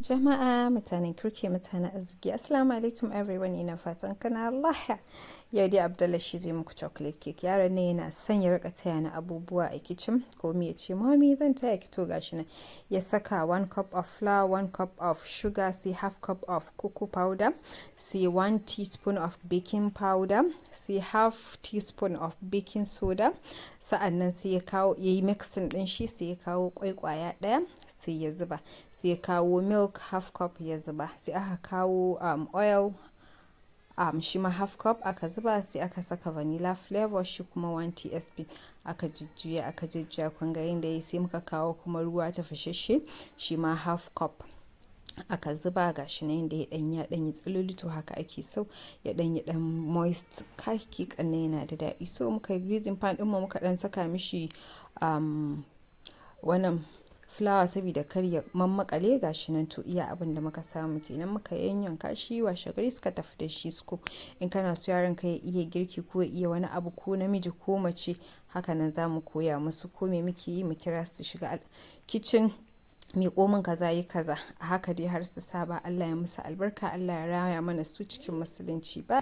Jama'a mutanen kirki mutanen arziki assalamu alaikum everyone ina fatan kana Allah yau dai Abdullah shi zai muku chocolate cake yaron ne yana son ya rika taya na abubuwa a kitchen ko me yace mommy zan taya ki to gashi nan ya saka 1 cup of flour 1 cup of sugar sai half cup of cocoa powder sai 1 teaspoon of baking powder sai half teaspoon of baking soda sa'annan sai ya kawo yayi mixing din shi sai ya kawo kwai kwaya daya sai ya zuba sai ya kawo milk half cup ya zuba sai aka kawo oil shi ma half cup aka zuba sai aka saka vanilla flavor shi kuma 1 tsp aka jujjuya kun ga yanda yayi sai muka kawo kuma ruwa tafashashe shi ma half cup aka zuba gashi nan yanda ya danyi tsululu to haka ake so ya dan moist kai kikan ne yana da daɗi so muka yi greasing pan din mu muka dan saka mishi wannan fulawa saboda kar ya mammakale gashi nan to iya abin da muka samu kenan muka yanyanka shi washe gari suka tafi da shi school in kana so yaron ka ya iya girki ko ya iya wani abu ko namiji ko mace haka nan zamu koya musu ko me muke yi mu kira su shiga kitchen mi komin kaza yi kaza haka dai har su saba Allah ya musu albarka Allah ya raya mana su cikin musulunci ba